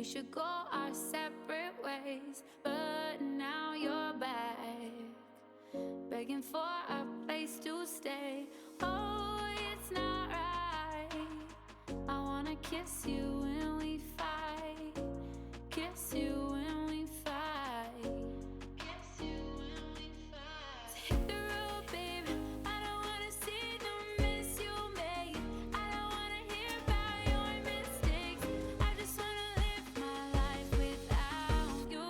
We should go our separate ways, but now you're back, begging for a place to stay. Oh, it's not right. I wanna kiss you when we fight, kiss you when we fight, kiss you when we fight. So hit the road, baby. I don't wanna see the mess you made. I don't wanna hear about your mistakes. I just wanna live my life without you.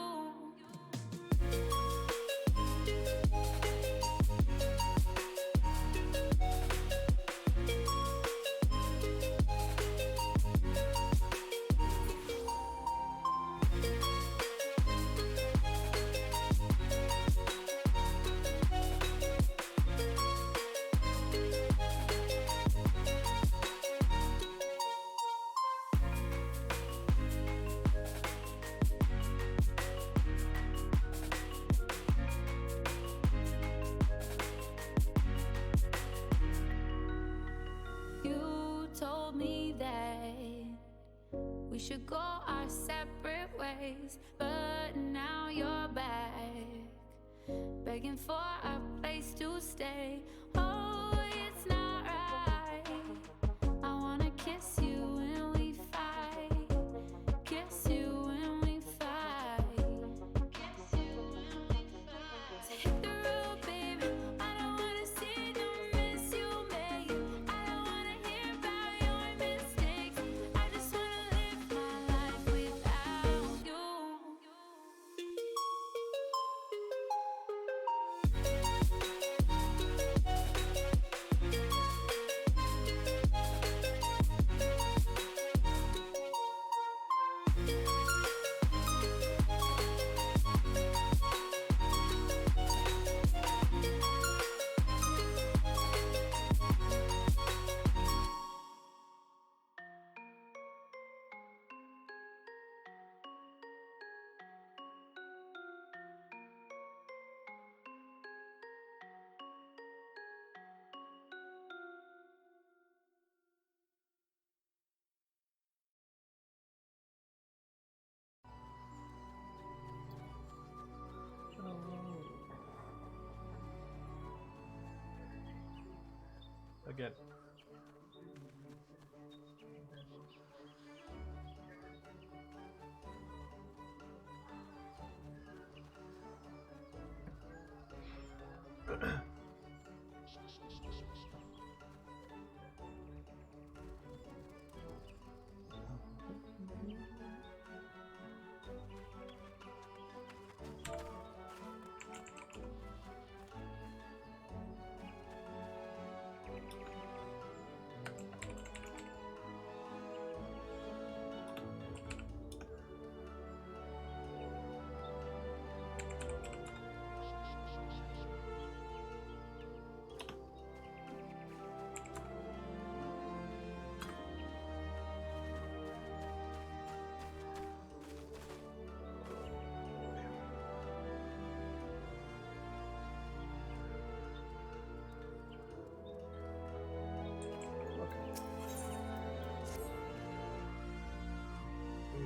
You told me that we should go our separate ways, but now you're back, begging for a place to stay. Oh, it's not right. I wanna kiss you when we fight, kiss you when we fight, kiss you when we fight. So hit the road, baby. I don't wanna see the mess you made. I don't wanna hear about your mistakes. I just wanna live my life without you. Again.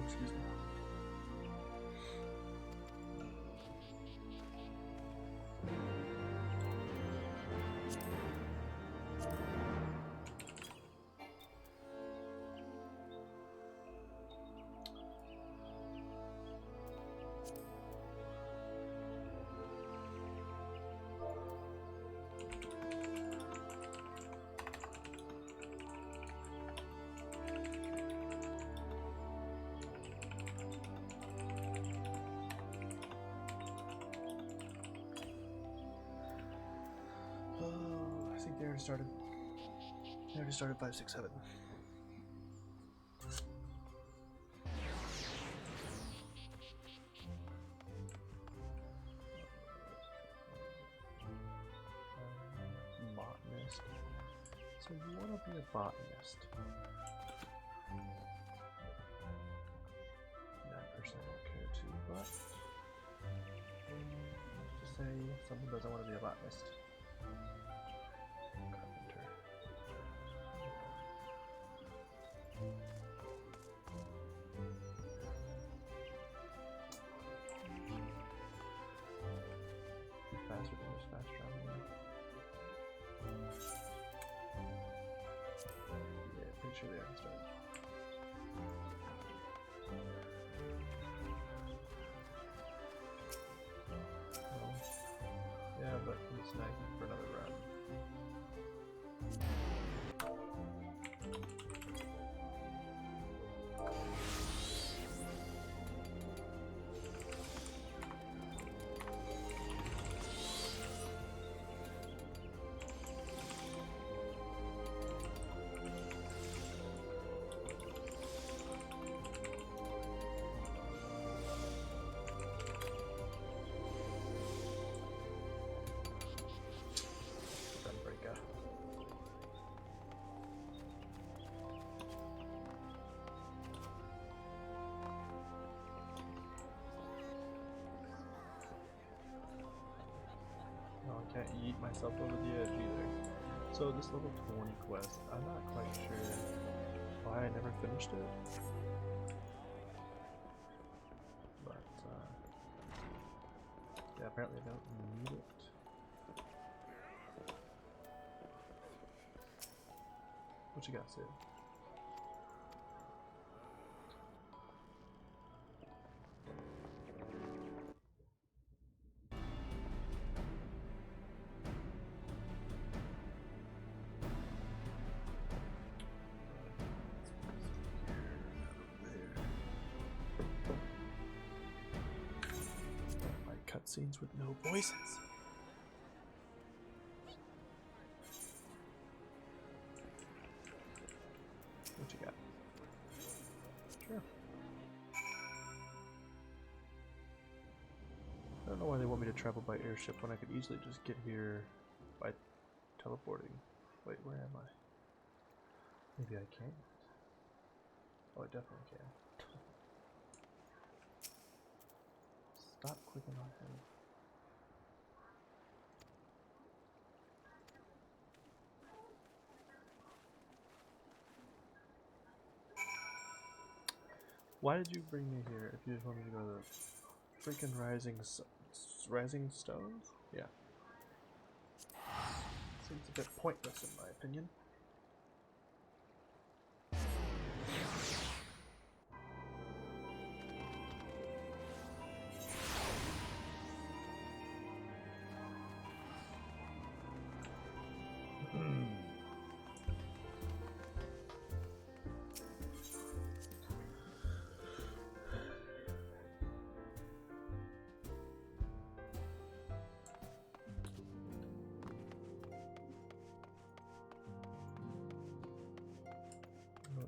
Excuse me. I think they already started. They already started 5, 6, 7. Botanist. So you want to be a botanist? 9% don't care too, but just say someone doesn't want to be a botanist. Carpenter. myself over the edge either. So this level 20 quest, I'm not quite sure why I never finished it. But, yeah, apparently I don't need it. What you got, Sid? Cutscenes with no voices. What you got? Sure. I don't know why they want me to travel by airship when I could easily just get here by teleporting. Wait, where am I? Maybe I can't. Oh, I definitely can. Stop clicking on him. Why did you bring me here if you just wanted to go to the freaking Rising Stones? Yeah. Seems a bit pointless in my opinion.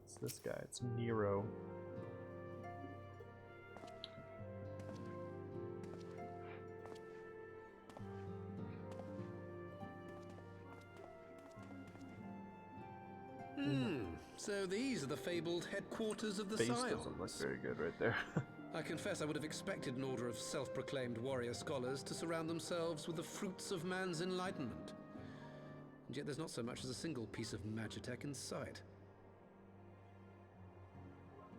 It's this guy, it's Nero. So these are the fabled headquarters of the Face Scions. doesn't look very good right there. I confess I would have expected an order of self-proclaimed warrior scholars to surround themselves with the fruits of man's enlightenment. And yet there's not so much as a single piece of magitech in sight.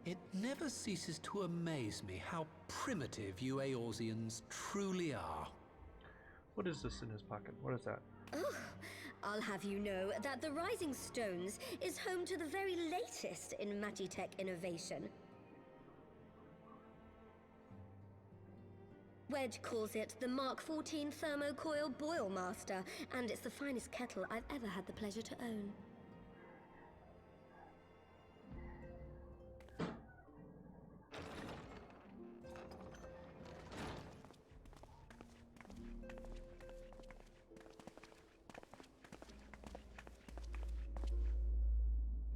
It never ceases to amaze me how primitive you Eorzeans truly are. What is this in his pocket? What is that? Oh, I'll have you know that the Rising Stones is home to the very latest in magitech innovation. Wedge calls it the Mark 14 Thermocoil Boil Master, and it's the finest kettle I've ever had the pleasure to own.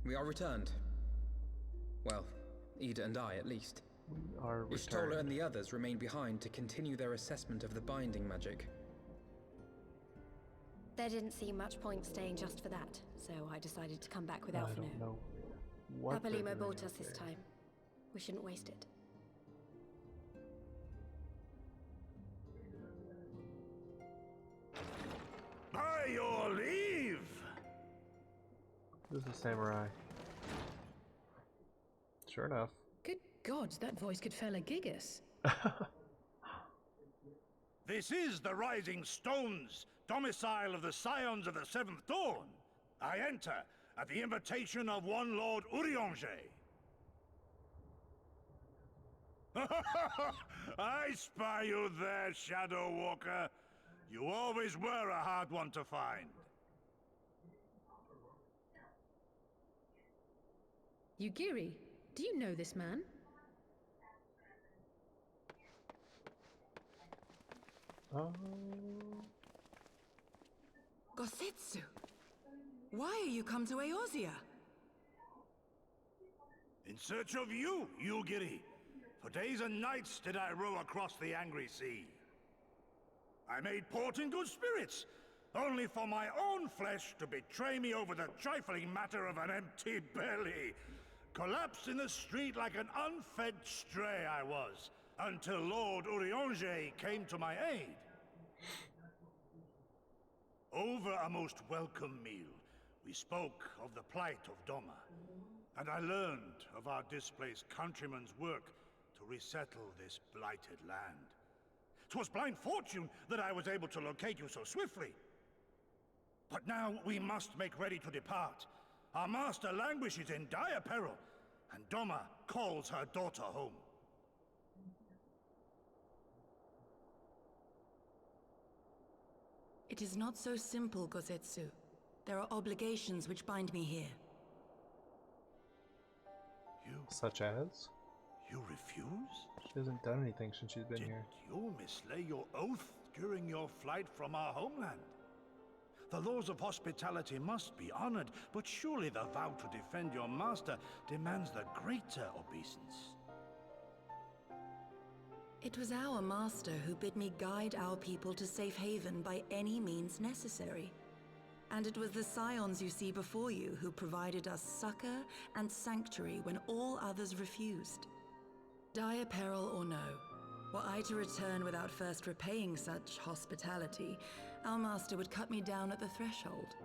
We are returned. Well, Ida and I, at least. We are Ishtola returned. and the others remain behind to continue their assessment of the binding magic. There didn't seem much point staying just for that, so I decided to come back with I Alphino. don't know what they're Papalimo doing bought out us this there. time. We shouldn't waste it. By your leave! This is a samurai. Sure enough. Good gods, that voice could fell a gigas. This is the Rising Stones, domicile of the Scions of the Seventh Dawn. I enter at the invitation of one Lord Urianger. I spy you there, Shadow Walker. You always were a hard one to find. Yugiri, do you know this man? Oh. Gosetsu, why are you come to Eorzea? In search of you, Yugiri. For days and nights did I row across the angry sea. I made port in good spirits, only for my own flesh to betray me over the trifling matter of an empty belly. Collapsed in the street like an unfed stray I was, until Lord Urianger came to my aid. Over a most welcome meal, we spoke of the plight of Doma, and I learned of our displaced countrymen's work to resettle this blighted land. 'Twas blind fortune that I was able to locate you so swiftly. But now we must make ready to depart. Our master languishes in dire peril, and Doma calls her daughter home. It is not so simple, Gosetsu. There are obligations which bind me here. Such as? You refuse? She hasn't done anything since she's been Did here. you mislay your oath during your flight from our homeland? The laws of hospitality must be honored, but surely the vow to defend your master demands the greater obeisance. It was our master who bid me guide our people to safe haven by any means necessary. And it was the scions you see before you who provided us succor and sanctuary when all others refused. Dire peril or no, were I to return without first repaying such hospitality, our master would cut me down at the threshold.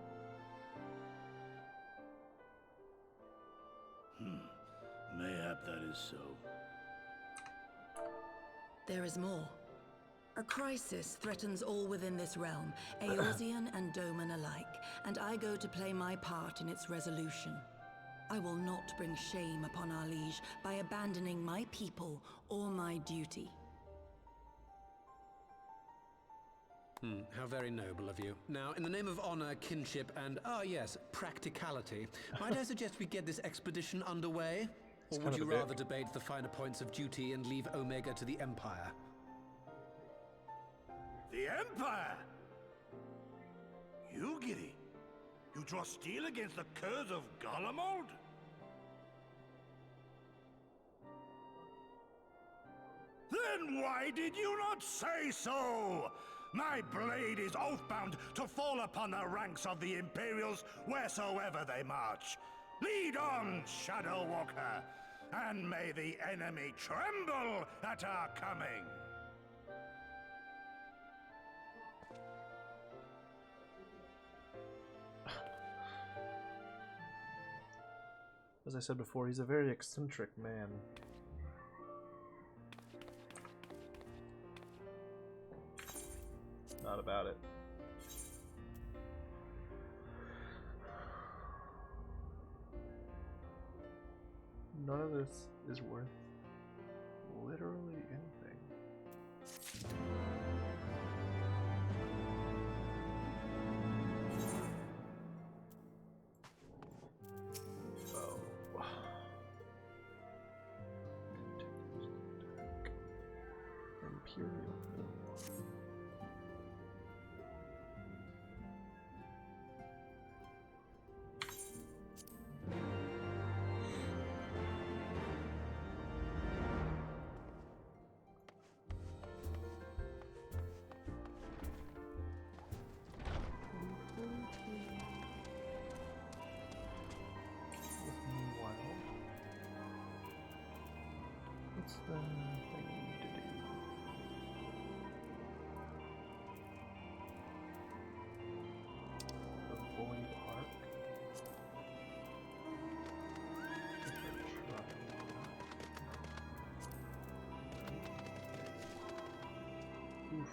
Mayhap that is so. There is more. A crisis threatens all within this realm, Eorzean and Doman alike, and I go to play my part in its resolution. I will not bring shame upon our liege by abandoning my people or my duty. How very noble of you. Now, in the name of honor, kinship, and, yes, practicality, might I suggest we get this expedition underway? Or would you rather debate the finer points of duty and leave Omega to the Empire? The Empire? You, Giddy? You draw steel against the curs of Garlemald? Then why did you not say so? My blade is oath-bound to fall upon the ranks of the Imperials wheresoever they march. Lead on, Shadow Walker, and may the enemy tremble at our coming. As I said before, he's a very eccentric man. Not about it. None of this is worth literally anything. Imperial. Meanwhile, what's the thing we need to do? Avoid arc. Oof.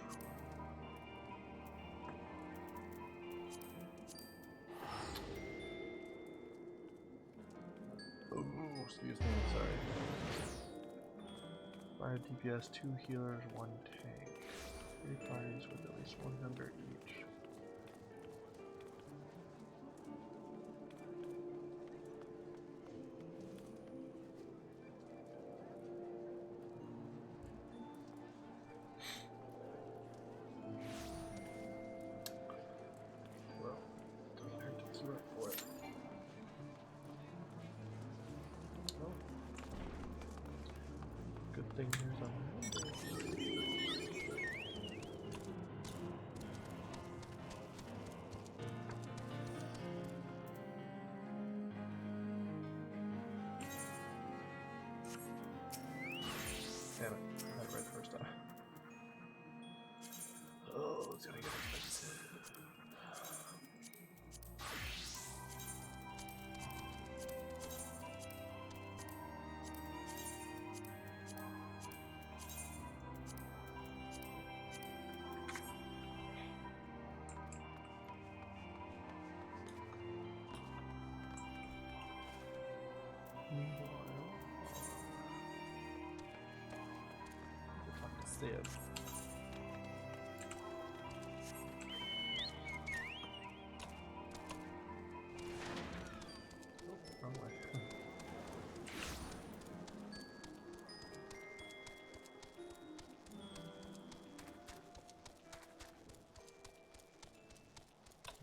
Oh, excuse me, sorry. 5 DPS, 2 healers, 1 tank. 3 parties with at least 1 member each. Well, doesn't hurt to queue up for it. Well, good thing there's a damn it, I had it right first time. Oh, it's gonna get expensive. Damn. Oh, wrong way.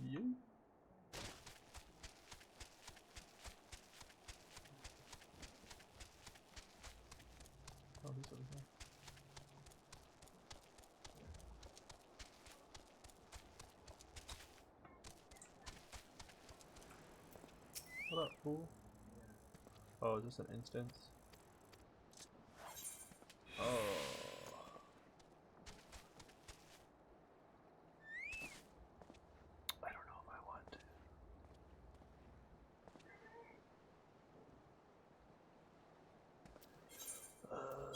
You? Oh, he's over here. What up, fool? Oh, is this an instance? Oh. I don't know if I want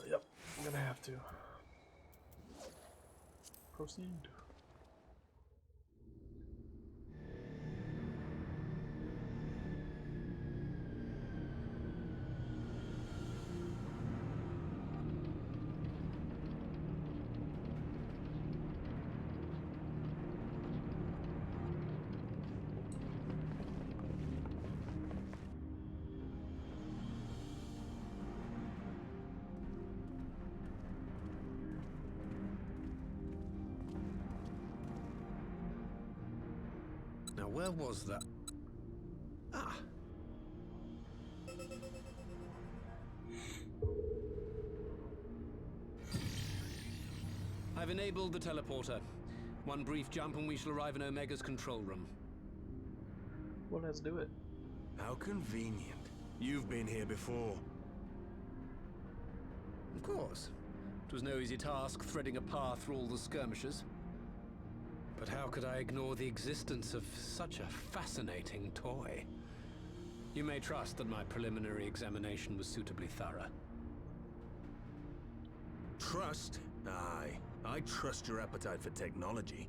to. Yep, I'm gonna have to. Proceed. Now, where was that? Ah. I've enabled the teleporter. One brief jump and we shall arrive in Omega's control room. Well, let's do it. How convenient. You've been here before. Of course. It was no easy task threading a path through all the skirmishes. But how could I ignore the existence of such a fascinating toy? You may trust that my preliminary examination was suitably thorough. Trust? Aye. I trust your appetite for technology.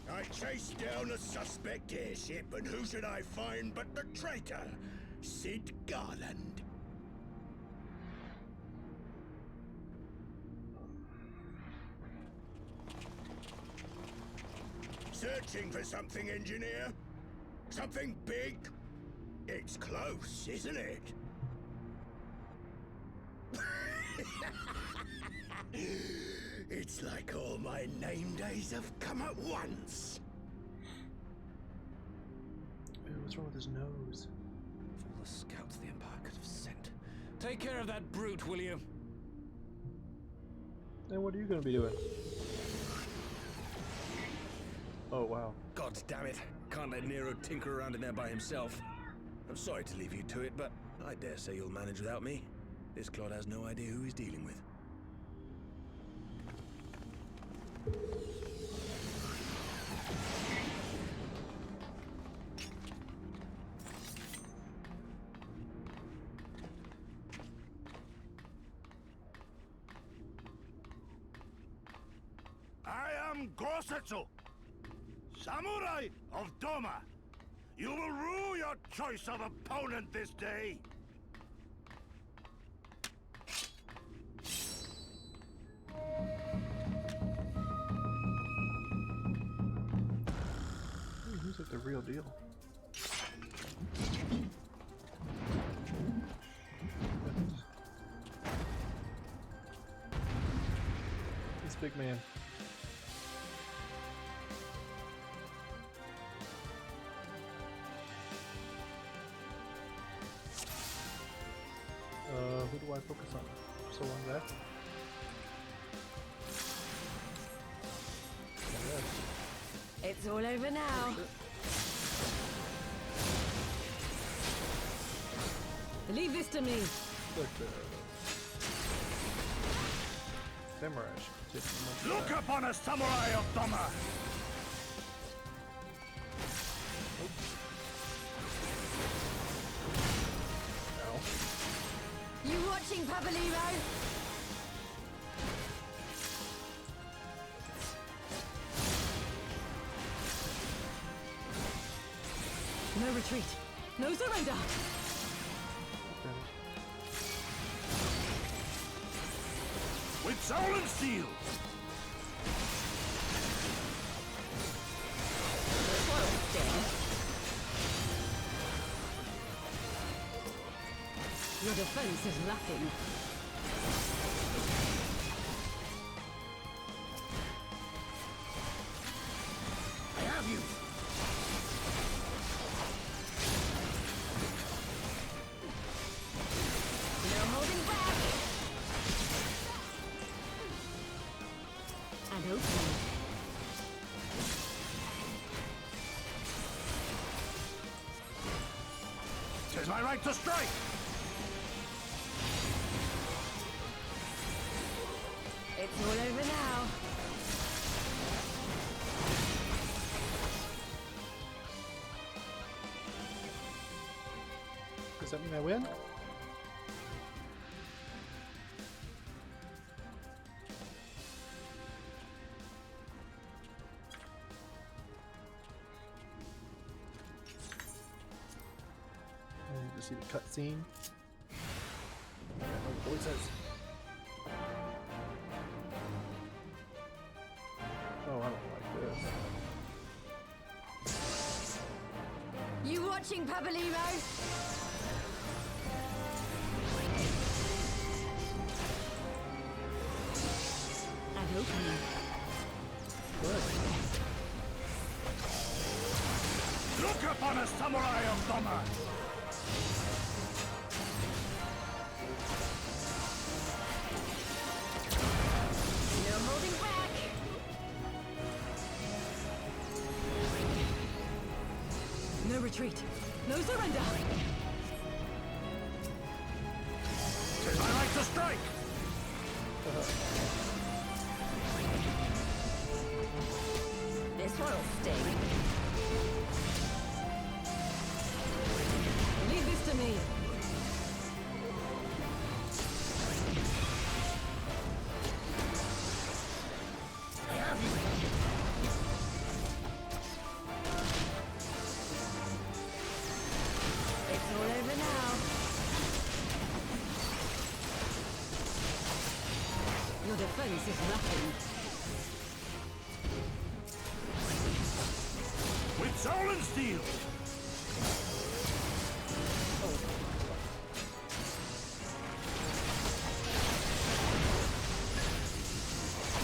I chased down a suspect airship, and who should I find but the traitor, Sid Garland. Searching for something, engineer? Something big? It's close, isn't it? It's like all my name days have come at once. Ew, what's wrong with his nose? Of all the scouts the Empire could have sent. Take care of that brute, will you? And what are you gonna be doing? Oh, wow. God damn it. Can't let Nero tinker around in there by himself. I'm sorry to leave you to it, but I dare say you'll manage without me. This clod has no idea who he's dealing with. I am Gosetsu, Samurai of Doma. You will rue your choice of opponent this day. He's like the real deal. This big man. Who do I focus on? So on that? It's all over now. Leave this to me. Samurai. Look upon a samurai of Doma. You watching, Pabalero? No retreat. No surrender. soul and steel! Your defense is lacking. I have you! No holding back. And opening. Tis my right to strike! It's all over now. Does that mean I win? I need to see the cutscene. I know what the boy says. Oh, I don't like this. You watching, Pabalimo? And opening. Good. Look upon a samurai of Doma! No holding back. No retreat. No surrender. Tis my right to strike! This one'll sting. Leave this to me. I have you! It's all over now. Your defense is lacking. With soul and steel!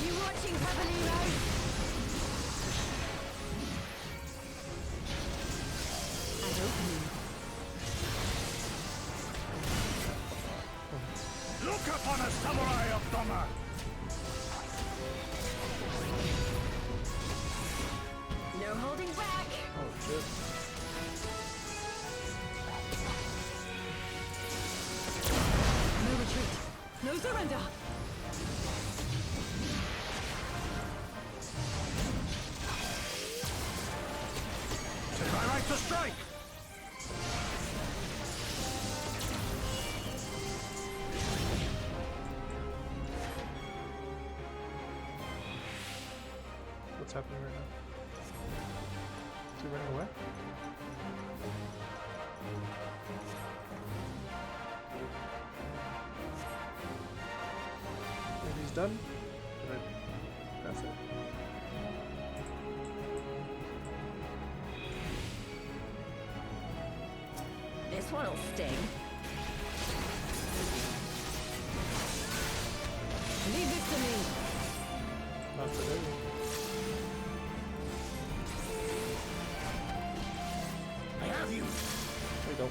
You watching, Pabalino? And opening. Look upon a samurai of Doma! No holding back. Oh, shit. No retreat. No surrender. Tis my right to strike! What's happening right now? Is he running away? Maybe he's done? Did I pass it? This one'll sting. Leave this to me. Not today. I have you! There you go.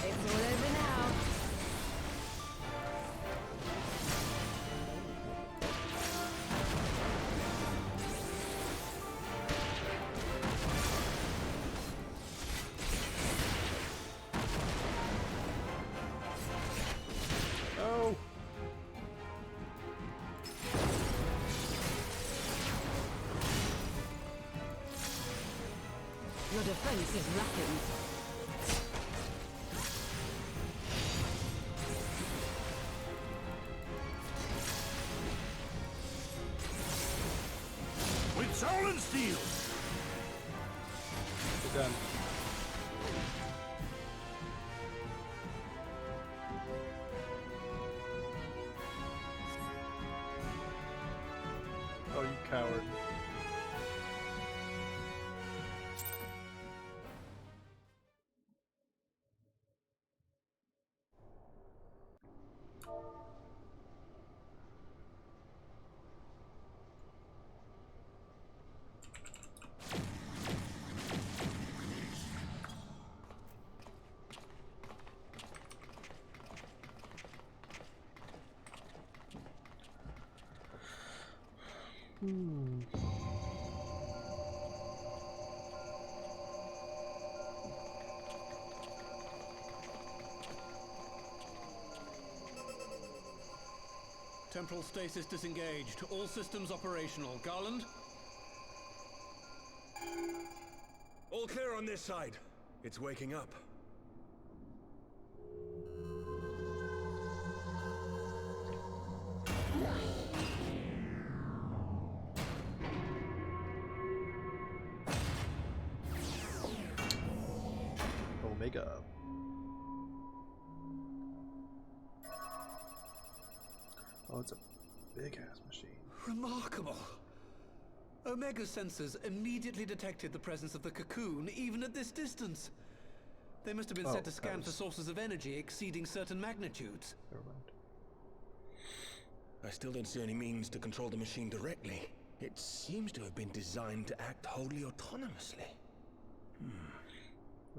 It's all over now. Oh! Your defense is lacking. With soul and steel! We're done. Temporal stasis disengaged. All systems operational. Garland? All clear on this side. It's waking up. Omega. Oh, it's a big-ass machine. Remarkable. Omega's sensors immediately detected the presence of the cocoon, even at this distance. They must have been set to scan for sources of energy exceeding certain magnitudes. Never mind. I still don't see any means to control the machine directly. It seems to have been designed to act wholly autonomously.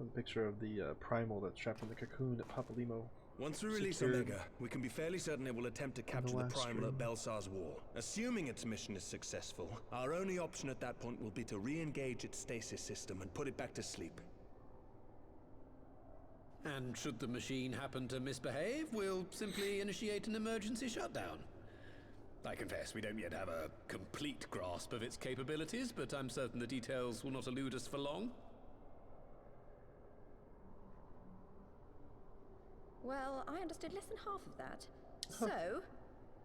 A picture of the primal that's trapped in the cocoon at Papalimo. Once we release Omega, we can be fairly certain it will attempt to capture the primal at Belsar's wall. Assuming its mission is successful, our only option at that point will be to re-engage its stasis system and put it back to sleep. And should the machine happen to misbehave, we'll simply initiate an emergency shutdown. I confess, we don't yet have a complete grasp of its capabilities, but I'm certain the details will not elude us for long. Well, I understood less than half of that. So,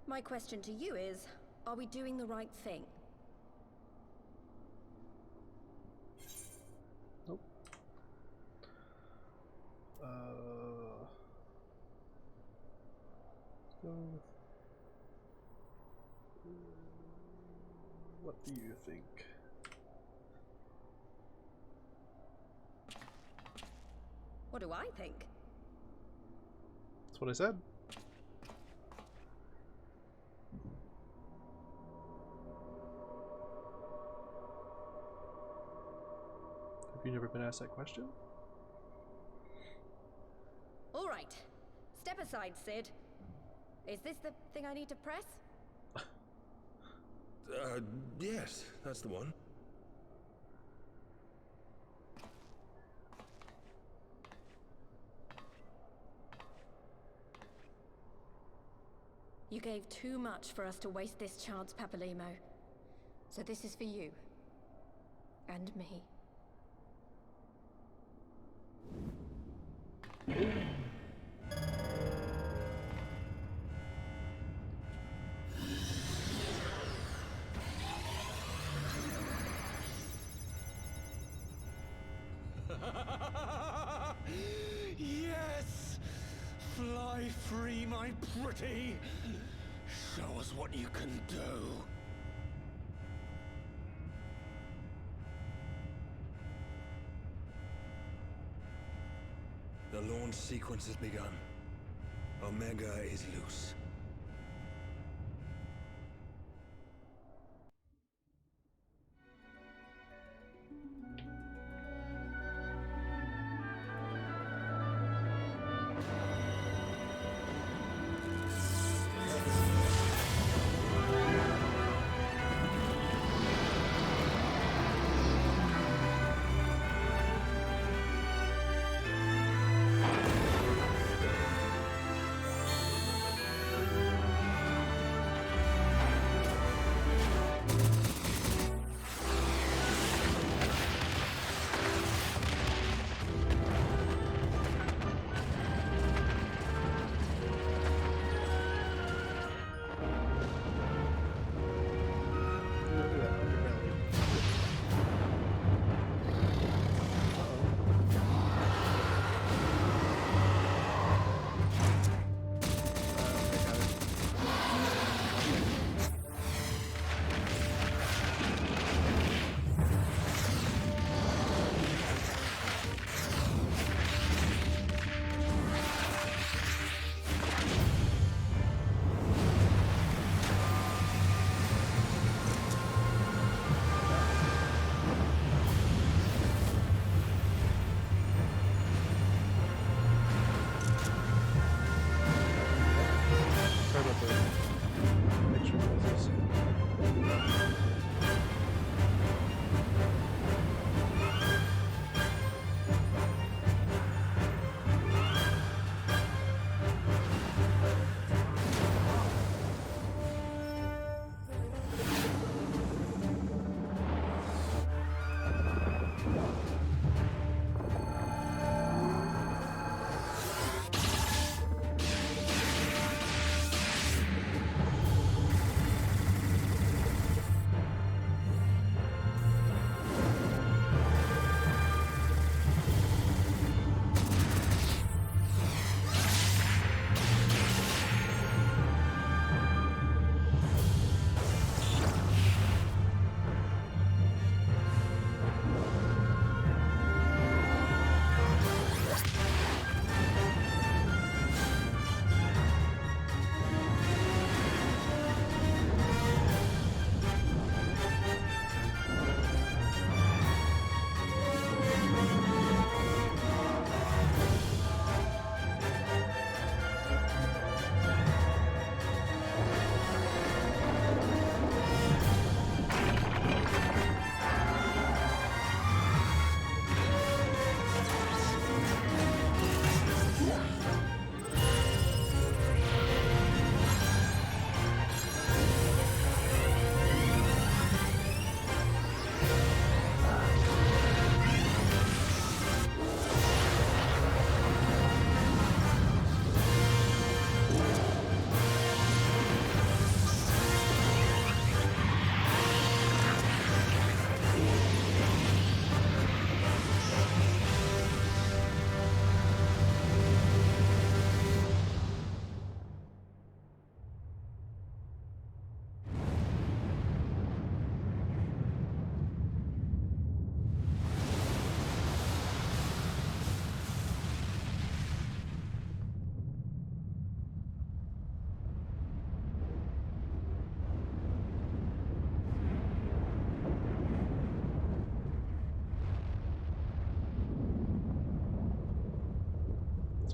my question to you is, are we doing the right thing? Nope. What do you think? What do I think? That's what I said. Have you never been asked that question? All right. Step aside, Sid. Is this the thing I need to press? Yes, that's the one. You gave too much for us to waste this chance, Papalimo. So this is for you. And me. Yes! Fly free, my pretty! Show us what you can do. The launch sequence has begun. Omega is loose.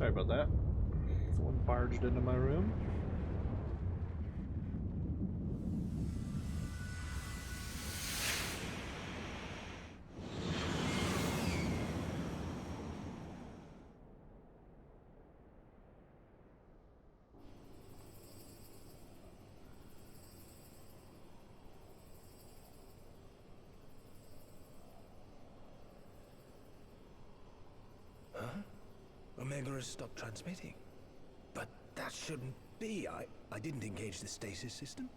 Sorry about that. Someone barged into my room. Omega has stopped transmitting. But that shouldn't be. I didn't engage the stasis system.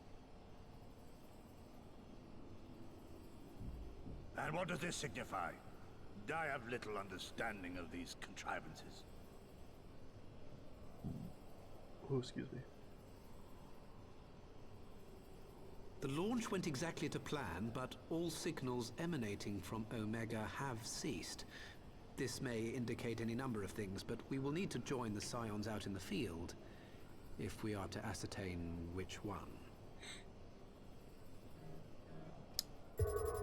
And what does this signify? I have little understanding of these contrivances. Oh, excuse me. The launch went exactly to plan, but all signals emanating from Omega have ceased. This may indicate any number of things, but we will need to join the Scions out in the field if we are to ascertain which one.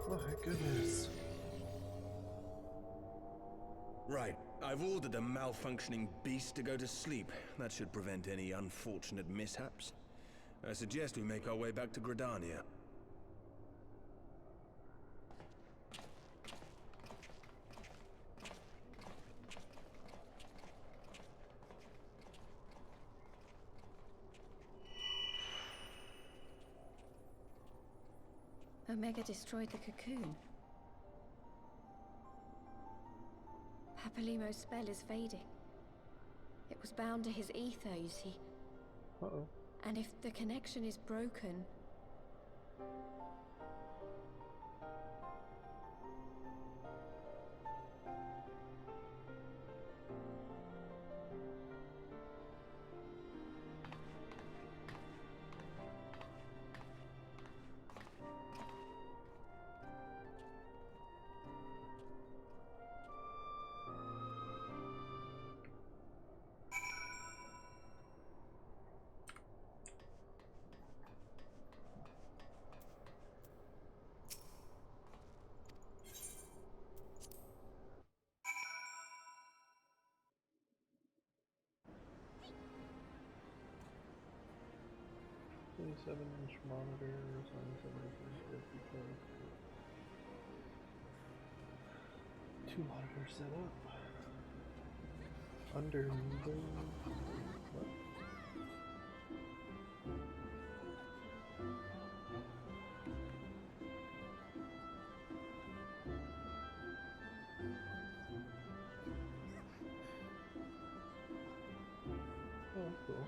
My goodness. Right. I've ordered the malfunctioning beast to go to sleep. That should prevent any unfortunate mishaps. I suggest we make our way back to Gridania. Omega destroyed the cocoon. Papalimo's spell is fading. It was bound to his ether, you see. Uh-oh. And if the connection is broken... Inch monitors on 73 two monitors set up. Under what? Oh, cool.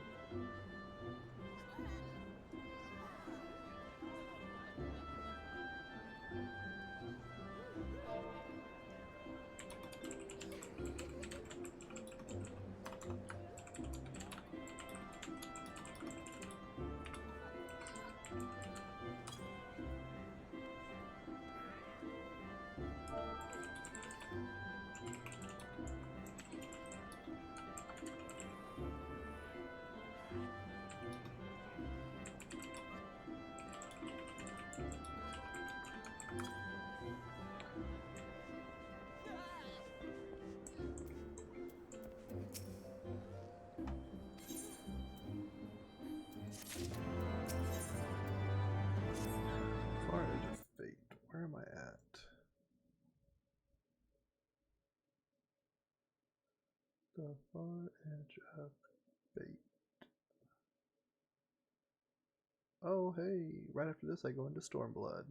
Far edge of fate. Where am I at? The far edge of fate. Oh, hey. Right after this, I go into Stormblood.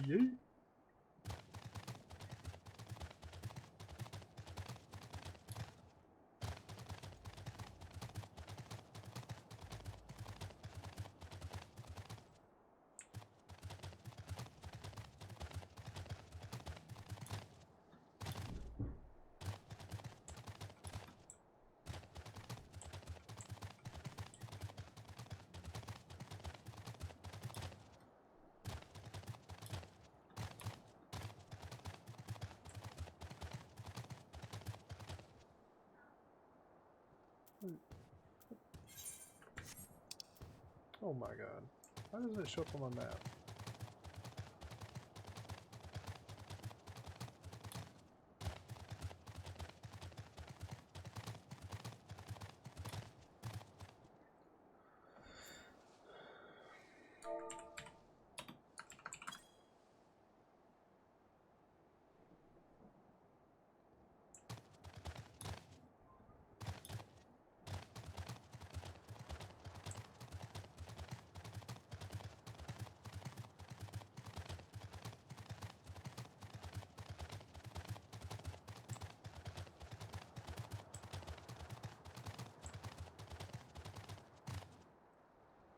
Yeet. Oh my god. Why doesn't it show up on my map?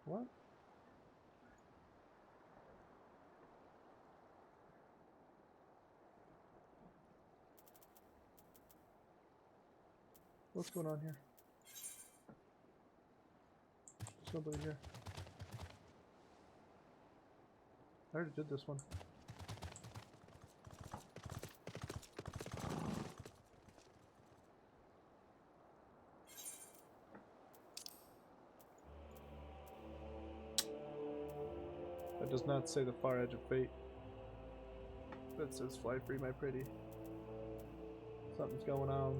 What? What's going on here? There's nobody here. I already did this one. That does not say the far edge of fate. That says fly free, my pretty. Something's going on.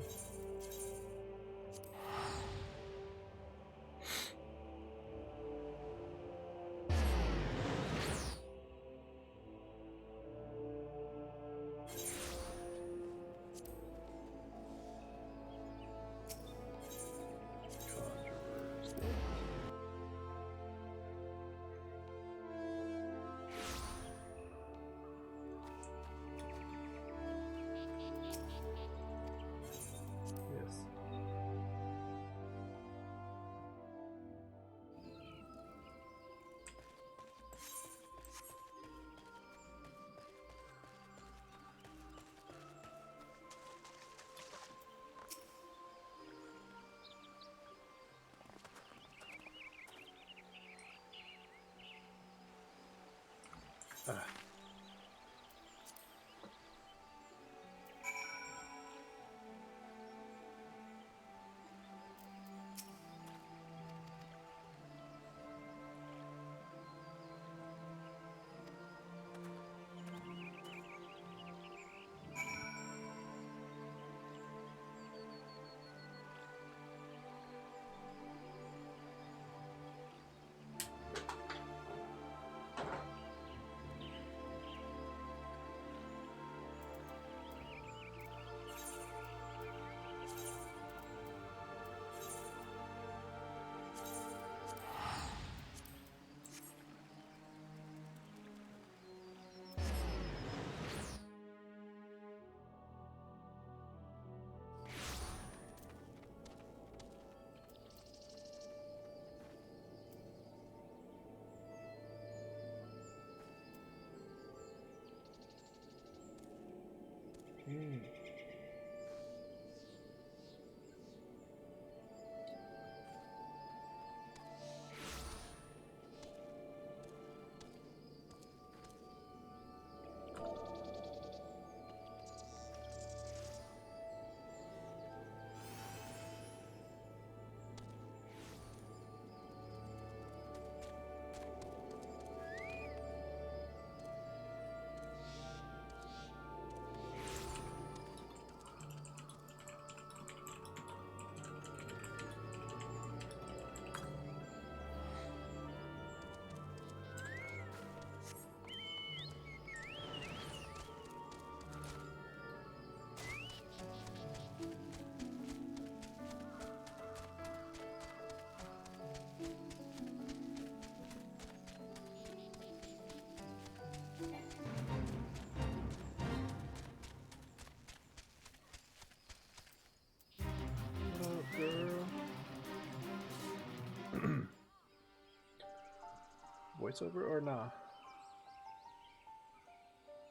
voiceover or nah?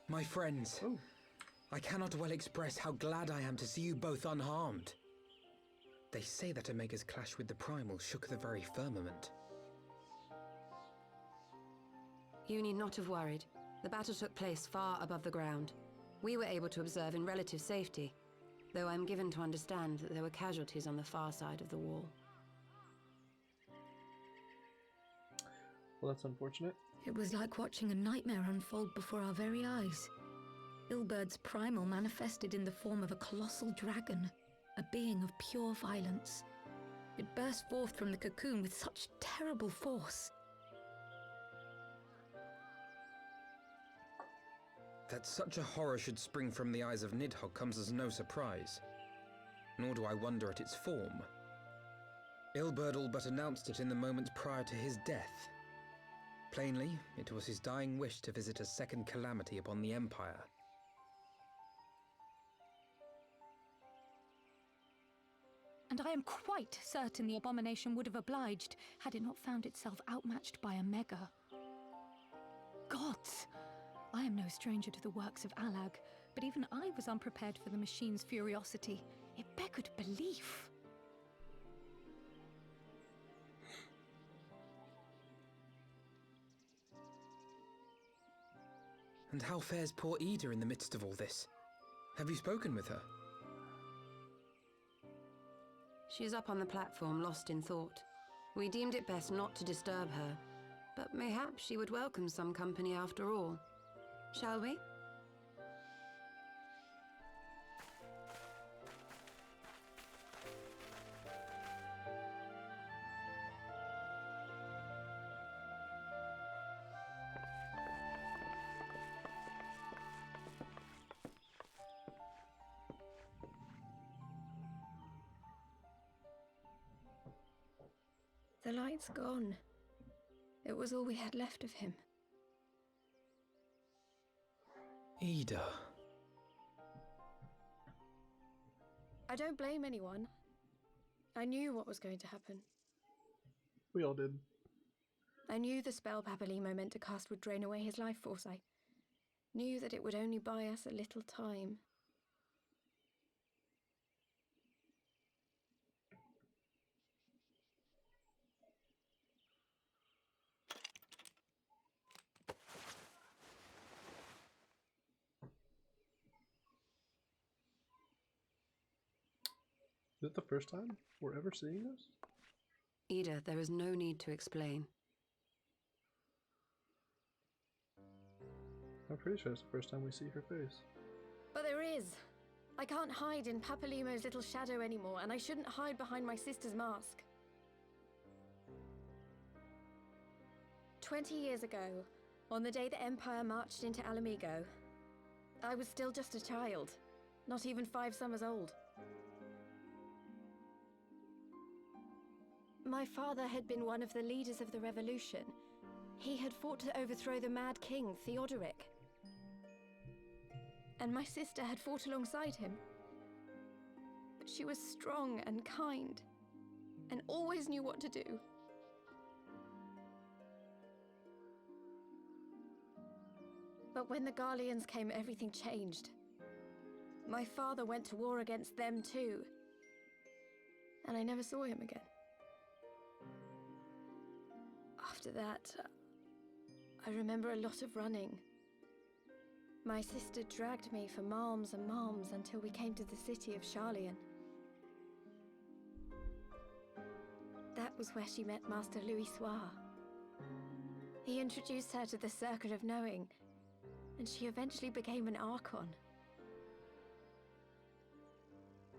My friends, Oh. I cannot well express how glad I am to see you both unharmed. They say that Omega's clash with the Primal shook the very firmament. You need not have worried. The battle took place far above the ground. We were able to observe in relative safety, though I'm given to understand that there were casualties on the far side of the wall. Well, that's unfortunate. It was like watching a nightmare unfold before our very eyes. Ilbird's primal manifested in the form of a colossal dragon, a being of pure violence. It burst forth from the cocoon with such terrible force. That such a horror should spring from the eyes of Nidhogg comes as no surprise. Nor do I wonder at its form. Ilberd all but announced it in the moments prior to his death. Plainly, it was his dying wish to visit a second calamity upon the Empire. And I am quite certain the abomination would have obliged had it not found itself outmatched by Omega. Gods! I am no stranger to the works of Alag, but even I was unprepared for the machine's furiosity. It beggared belief. And how fares poor Ida in the midst of all this? Have you spoken with her? She is up on the platform, lost in thought. We deemed it best not to disturb her, but mayhap she would welcome some company after all. Shall we? The light's gone. It was all we had left of him. Ida. I don't blame anyone. I knew what was going to happen. We all did. I knew the spell Papalimo meant to cast would drain away his life force. I knew that it would only buy us a little time. Is it the first time we're ever seeing this? Ida, there is no need to explain. I'm pretty sure it's the first time we see her face. But there is. I can't hide in Papalimo's little shadow anymore, and I shouldn't hide behind my sister's mask. 20 years ago, on the day the Empire marched into Alamigo, I was still just a child, not even 5 summers old. My father had been one of the leaders of the revolution. He had fought to overthrow the Mad King, Theodoric. And my sister had fought alongside him. But she was strong and kind, and always knew what to do. But when the Garleans came, everything changed. My father went to war against them too, and I never saw him again. After that, I remember a lot of running. My sister dragged me for malms and malms until we came to the city of Sharlayan. That was where she met Master Louis Soir. He introduced her to the Circle of Knowing, and she eventually became an Archon.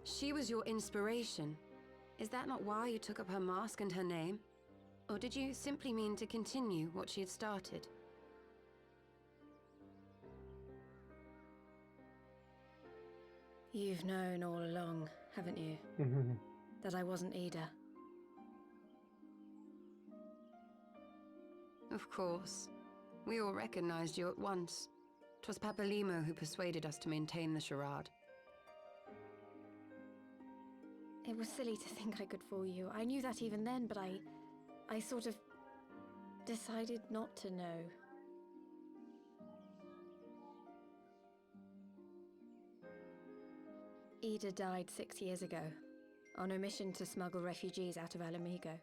She was your inspiration. Is that not why you took up her mask and her name? Or did you simply mean to continue what she had started? You've known all along, haven't you? That I wasn't Ida. Of course. We all recognized you at once. 'Twas Papalimo who persuaded us to maintain the charade. It was silly to think I could fool you. I knew that even then, but I sort of decided not to know. Ida died 6 years ago, on a mission to smuggle refugees out of Alamigo.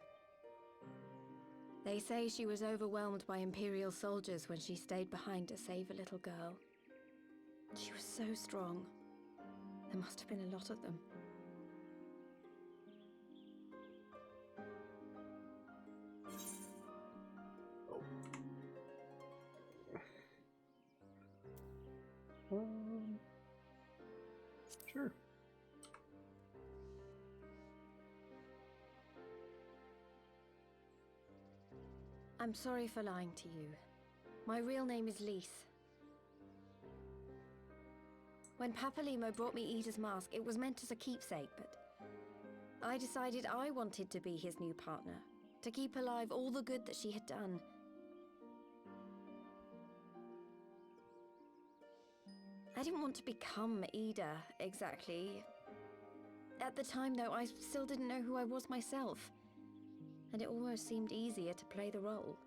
They say she was overwhelmed by Imperial soldiers when she stayed behind to save a little girl. She was so strong. There must have been a lot of them. Sure. I'm sorry for lying to you. My real name is Lise. When Papalimo brought me Ida's mask, it was meant as a keepsake, but I decided I wanted to be his new partner, to keep alive all the good that she had done. I didn't want to become Ida, exactly. At the time, though, I still didn't know who I was myself, and it almost seemed easier to play the role.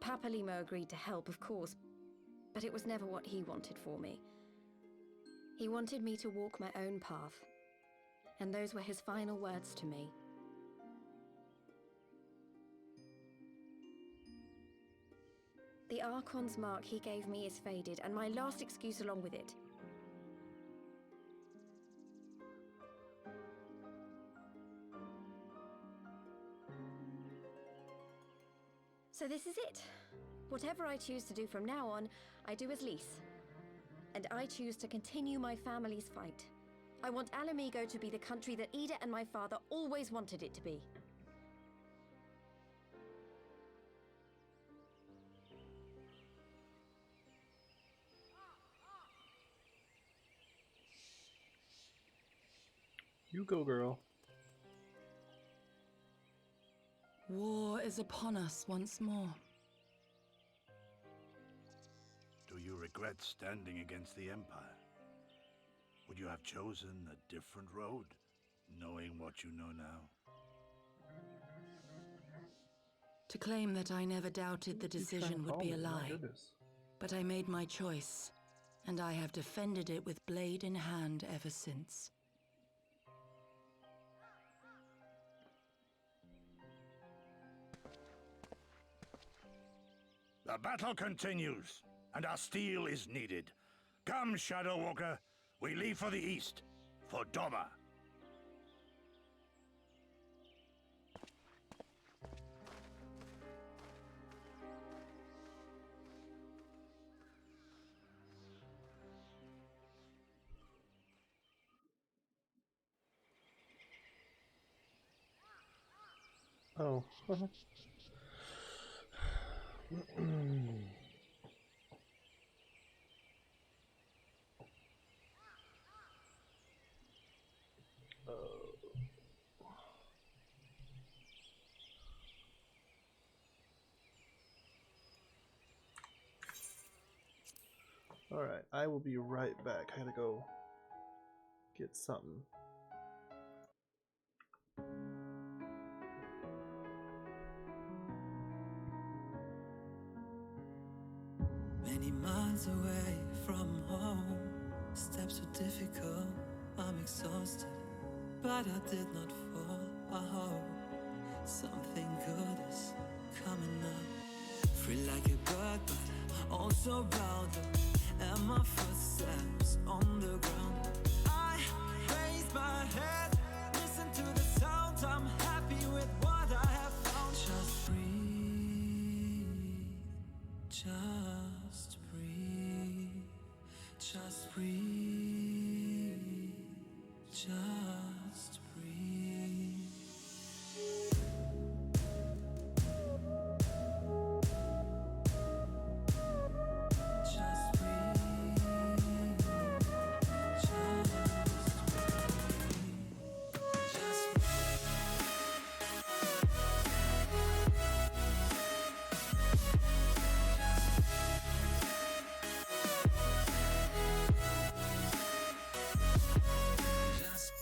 Papalimo agreed to help, of course, but it was never what he wanted for me. He wanted me to walk my own path, and those were his final words to me. The Archon's mark he gave me is faded, and my last excuse along with it. So this is it. Whatever I choose to do from now on, I do as Lise. And I choose to continue my family's fight. I want Alamigo to be the country that Ida and my father always wanted it to be. You go, girl. War is upon us once more. Do you regret standing against the Empire? Would you have chosen a different road, knowing what you know now? To claim that I never doubted the decision would be a lie. But I made my choice, and I have defended it with blade in hand ever since. The battle continues, and our steel is needed. Come, Shadow Walker, we leave for the east, for Doma. Oh. Alright, I will be right back. I gotta go get something. Many miles away from home, steps were difficult, I'm exhausted, but I did not fall. I hope something good is coming up. Free like a bird, but also bounded, and my footsteps on the ground. I raise my head, listen to the sound, I'm happy with what I have found. Just breathe, just breathe, just breathe, just breathe. Just breathe, just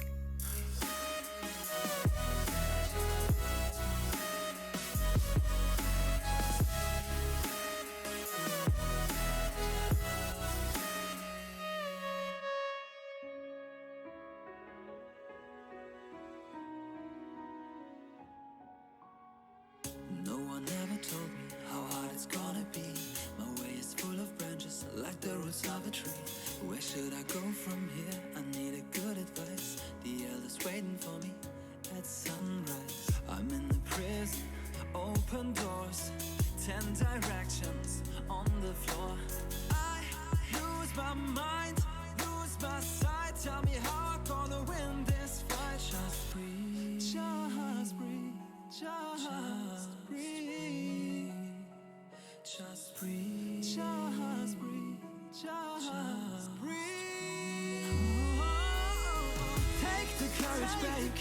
roots of a tree. Where should I go from here? I need a good advice. The elders waiting for me at sunrise. I'm in the prison, open doors, 10 directions on the floor. I lose my mind, lose my sight. Tell me how I'm gonna win this fight. Just breathe, just breathe, just breathe. Just breathe, just breathe, just breathe. Take the courage, babe.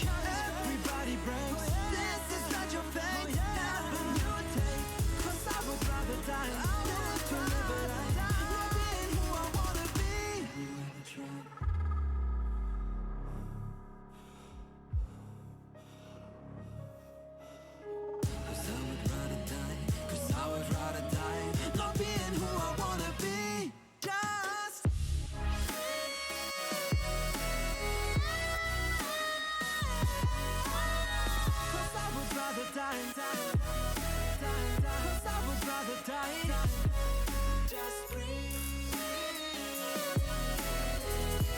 Everybody breaks. This is not your fate. Have a new take. 'Cause I would rather die than to live a life not being who I wanna be. Have you ever tried? 'Cause I would rather die. 'Cause I would rather die not being who I wanna be. Just rather die, cause I would rather die. Just breathe.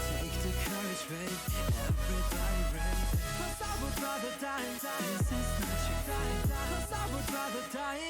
Take the courage, babe. Everybody brave. 'Cause I would rather die. This is not your fate. 'Cause I would rather die.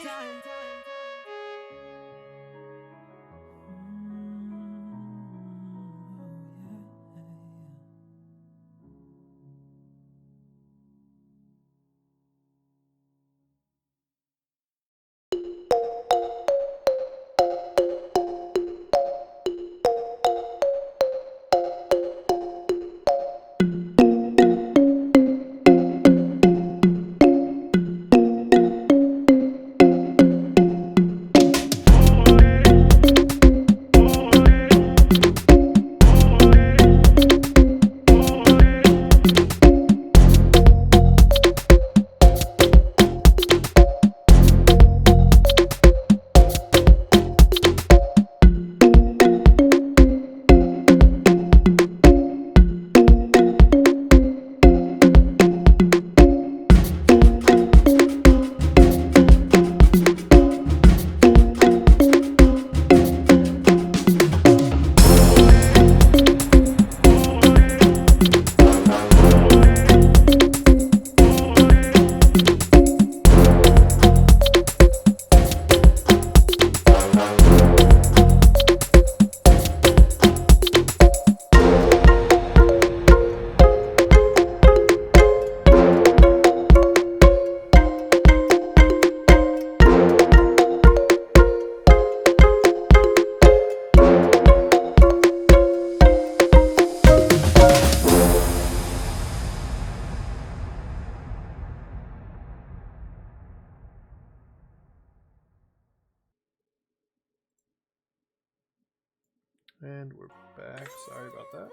And we're back. Sorry about that.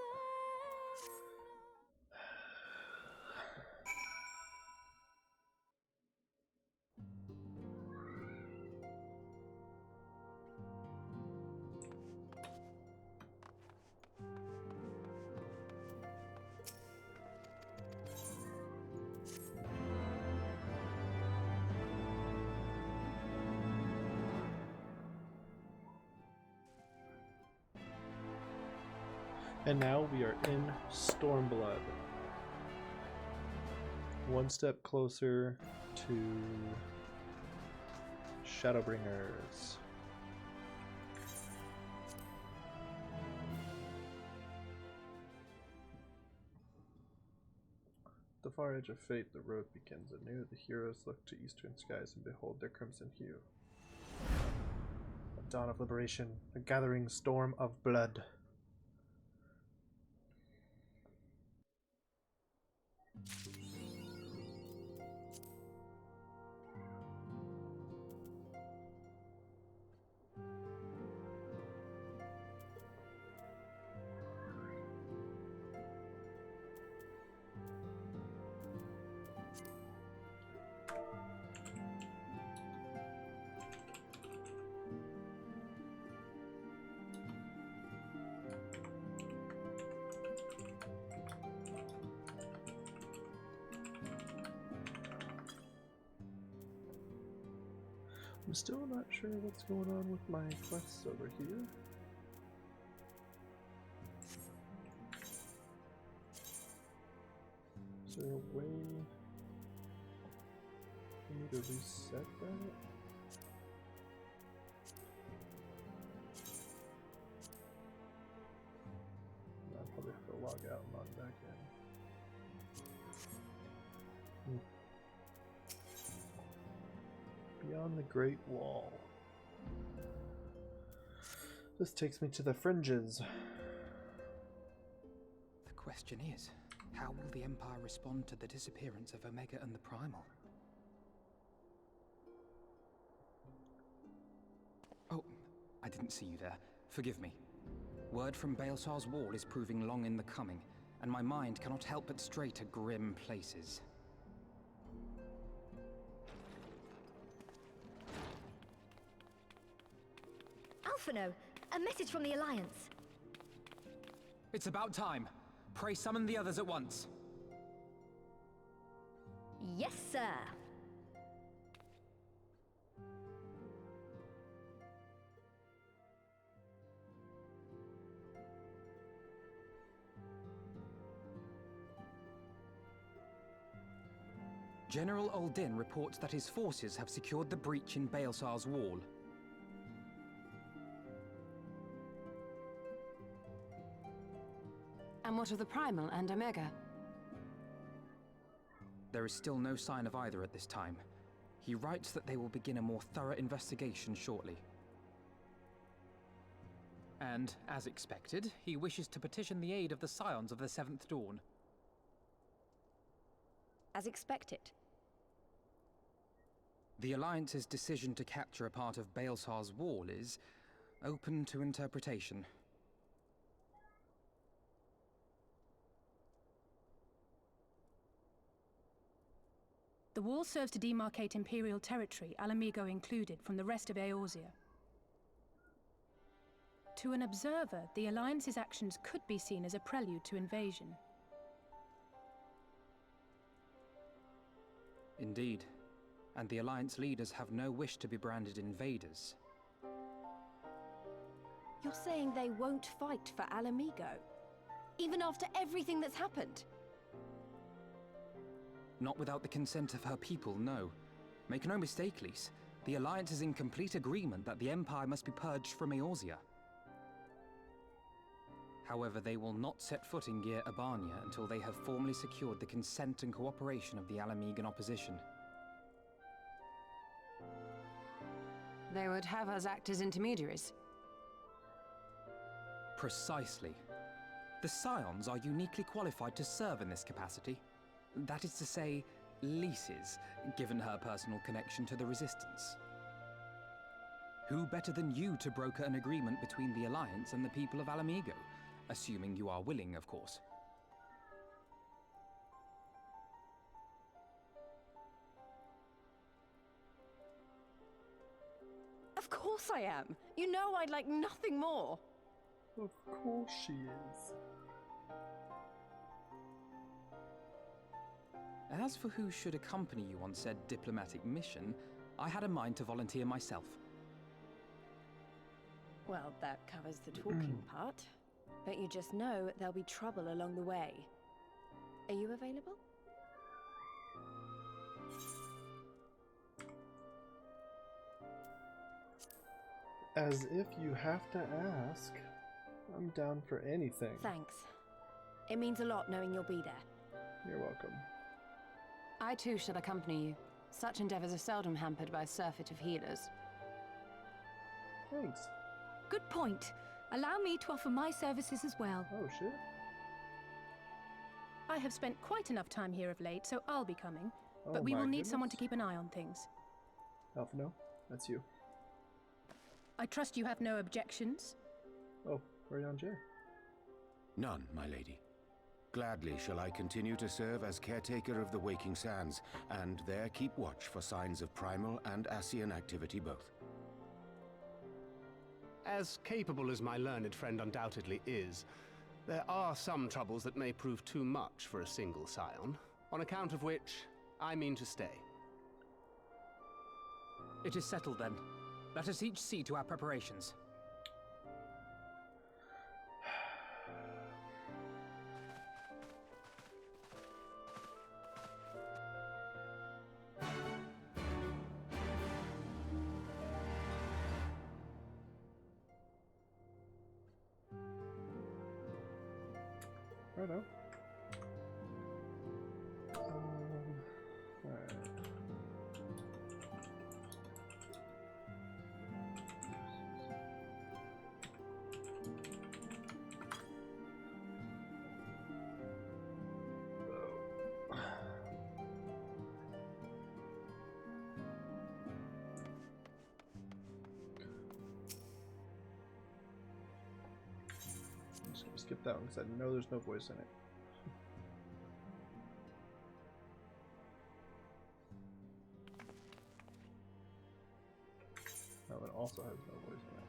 And now we are in Stormblood. One step closer to Shadowbringers. At the far edge of fate, the road begins anew. The heroes look to eastern skies and behold their crimson hue. A dawn of liberation, a gathering storm of blood. I'm still not sure what's going on with my quests over here. there a way for me to reset that? I'll probably have to log out and log back in. Beyond the Great Wall. This takes me to the fringes. The question is, how will the Empire respond to the disappearance of Omega and the Primal? Oh, I didn't see you there. Forgive me. Word from Baelsar's Wall is proving long in the coming, and my mind cannot help but stray to grim places. Alphino, a message from the Alliance. It's about time. Pray summon the others at once. Yes, sir. General Uldin reports that his forces have secured the breach in Baelsar's Wall. And what of the Primal and Omega? There is still no sign of either at this time. He writes that they will begin a more thorough investigation shortly. And, as expected, he wishes to petition the aid of the Scions of the Seventh Dawn. As expected. The Alliance's decision to capture a part of Baelsar's Wall is open to interpretation. The wall serves to demarcate Imperial territory, Alamigo included, from the rest of Eorzea. To an observer, the Alliance's actions could be seen as a prelude to invasion. Indeed. And the Alliance leaders have no wish to be branded invaders. You're saying they won't fight for Alamigo? Even after everything that's happened? Not without the consent of her people, no. Make no mistake, Lys. The Alliance is in complete agreement that the Empire must be purged from Eorzea. However, they will not set foot in Gyr Abania until they have formally secured the consent and cooperation of the Alamigan opposition. They would have us act as intermediaries. Precisely. The Scions are uniquely qualified to serve in this capacity. That is to say, Lys's, given her personal connection to the Resistance. Who better than you to broker an agreement between the Alliance and the people of Alamigo? Assuming you are willing, of course. Of course I am. You know I'd like nothing more. Of course she is. As for who should accompany you on said diplomatic mission, I had a mind to volunteer myself. Well, that covers the talking part. But you just know there'll be trouble along the way. Are you available? As if you have to ask. I'm down for anything. Thanks. It means a lot knowing you'll be there. You're welcome. I too shall accompany you. Such endeavors are seldom hampered by a surfeit of healers. Thanks. Good point. Allow me to offer my services as well. Oh, shit. I have spent quite enough time here of late, so I'll be coming. Oh, but we will need goodness. someone to keep an eye on things. Alphino, that's you. I trust you have no objections? Oh, right on, Jay. None, my lady. Gladly shall I continue to serve as caretaker of the Waking Sands, and there keep watch for signs of primal and Ascian activity both. As capable as my learned friend undoubtedly is, there are some troubles that may prove too much for a single scion, on account of which I mean to stay. It is settled then. Let us each see to our preparations. Righto. Alright. I'm just gonna skip that one because I know there's no voice in it. That one also has no voice in it.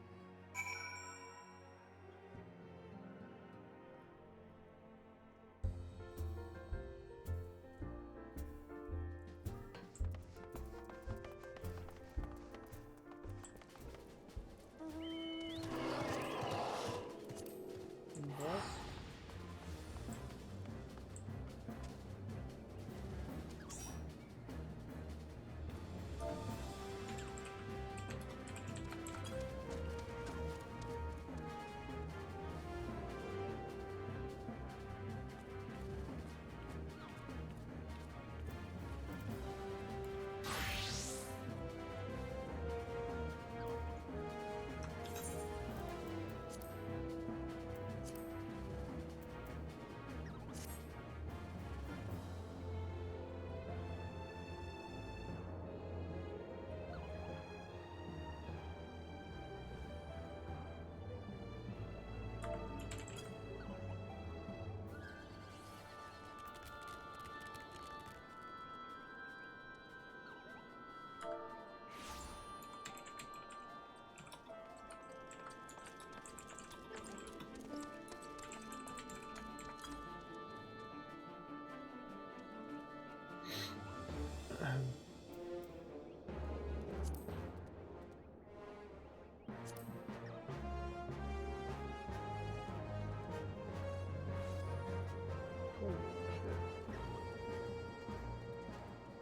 Holy shit.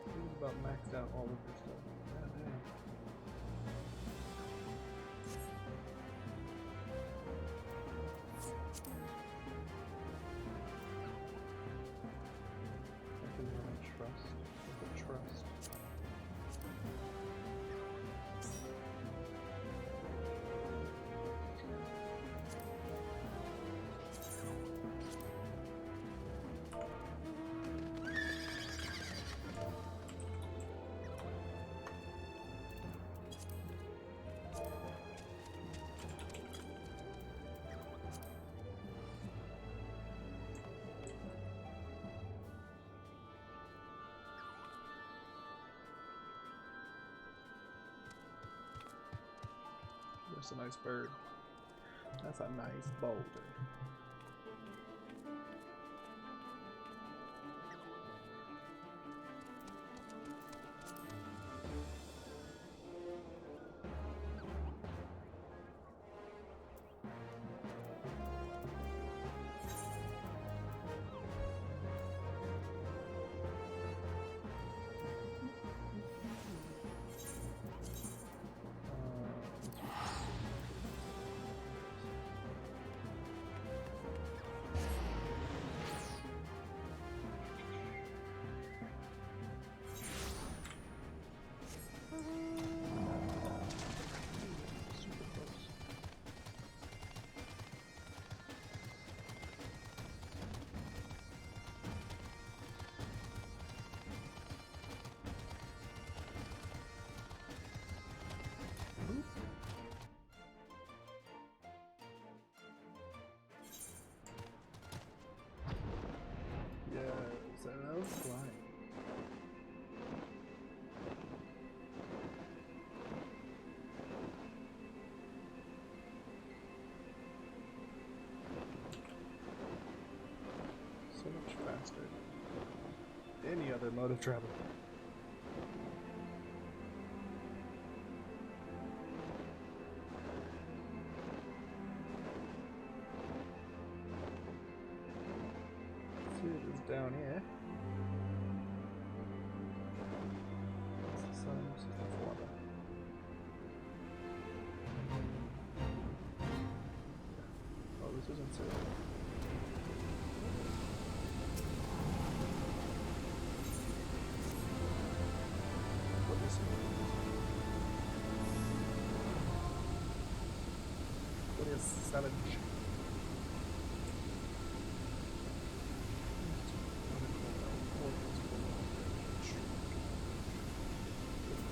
This is about maxed out all of this stuff. God damn. I can run a trust with a trust. That's a nice bird. That's a nice boulder. Yeah, so that was flying. So much faster than any other mode of travel. See it is down here. That's the sun, this is the water. Oh, this isn't safe. Salad.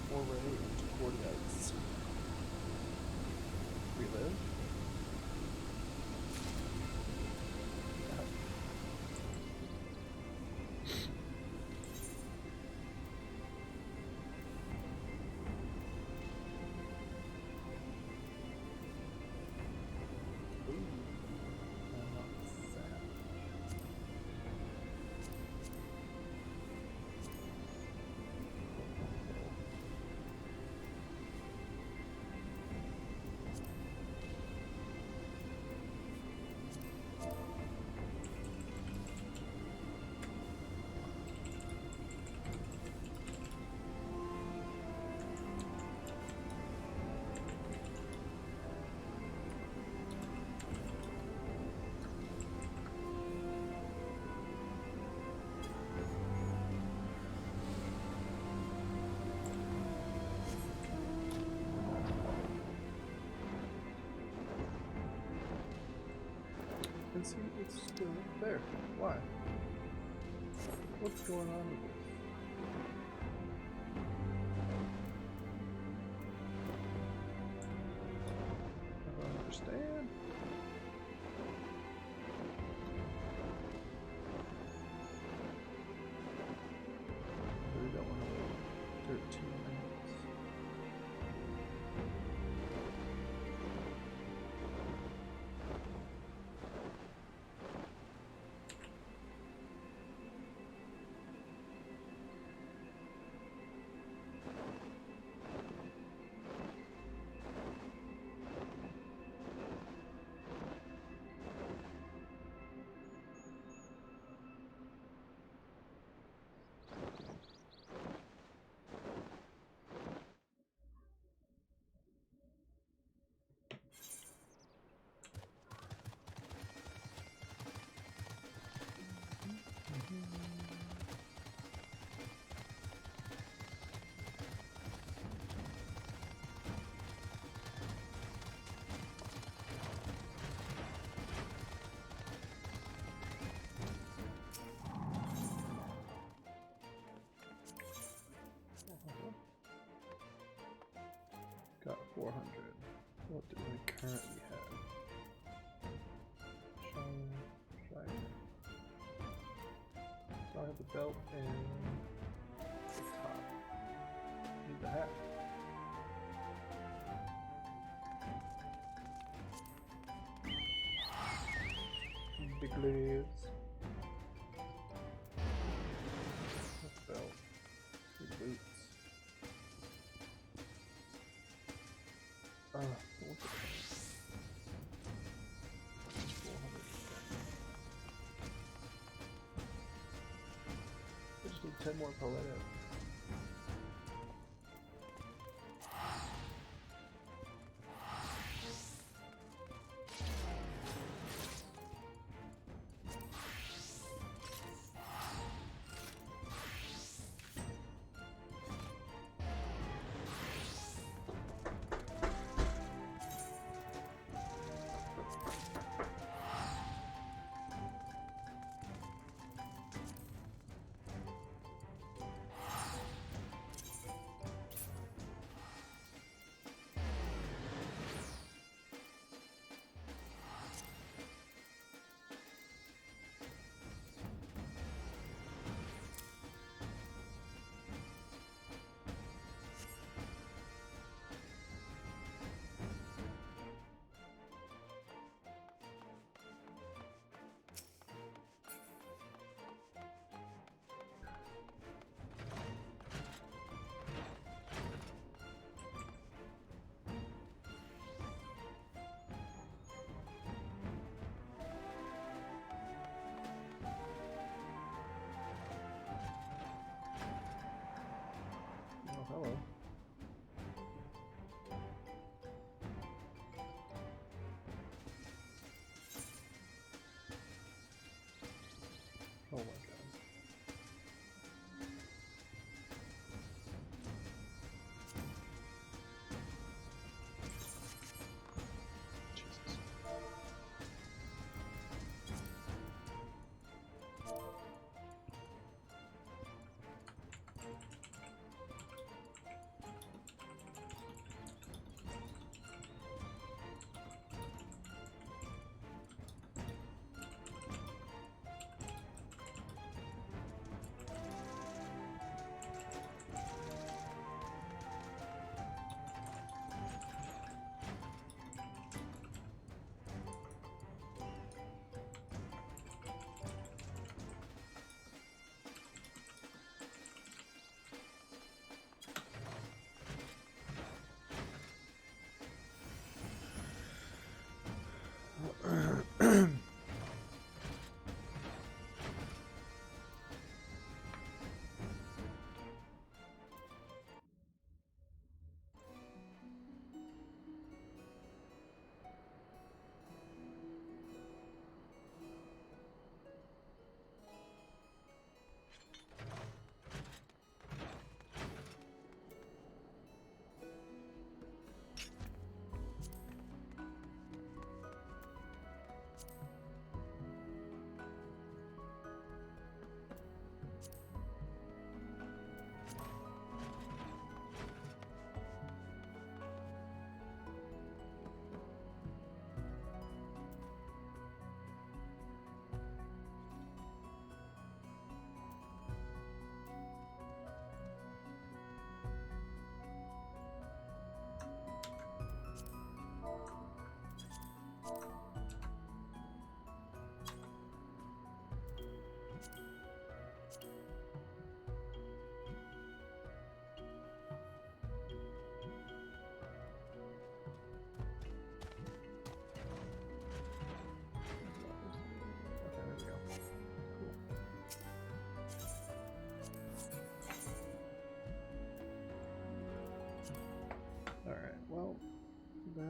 Foray into coordinates. Relive. And see, it's still there. Why? What's going on with this? I don't understand. I really don't want to wait 13 minutes. Got 400. What do we currently have? Shine. So I have the belt and the top. Need the hat. Big leaves. The belt. The boots. What's it? 400. I just need 10 more Paletto.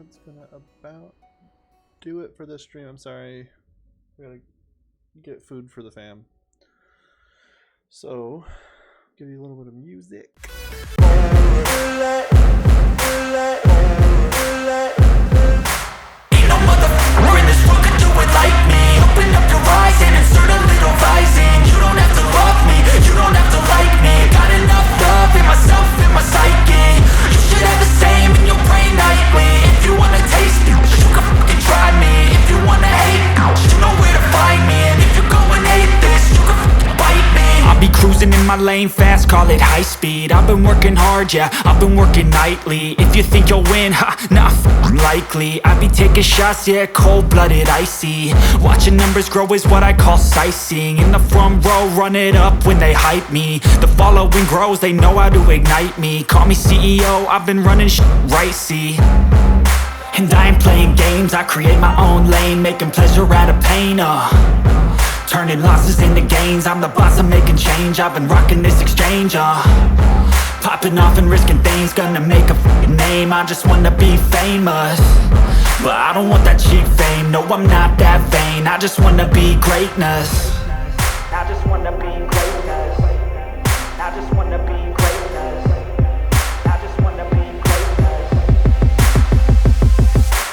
that's gonna about do it for this stream. I'm sorry, we gotta get food for the fam. So, give you a little bit of music. Ain't no motherfucker in this world could do it like me. Open up your eyes and insert a little rising. You don't have to love me, you don't have to like me. Got enough love in myself, in my psyche. You should have the same in your brain nightly. If you wanna taste it, you can fucking try me. If you wanna hate, you know where to find me. And if you're going hate this, you can fucking bite me. I'll be cruising in my lane fast, call it high speed. I've been working hard, yeah, I've been working nightly. If you think you'll win, ha, not likely. I be taking shots, yeah, cold-blooded, icy. Watching numbers grow is what I call sightseeing. In the front row, run it up when they hype me. The following grows, they know how to ignite me. Call me CEO, I've been running shit right, see. And I ain't playing games, I create my own lane. Making pleasure out of pain, turning losses into gains. I'm the boss, I'm making change. I've been rocking this exchange, popping off and risking things. Gonna make a f***ing name, I just wanna be famous. But I don't want that cheap fame, no I'm not that vain. I just wanna be greatness.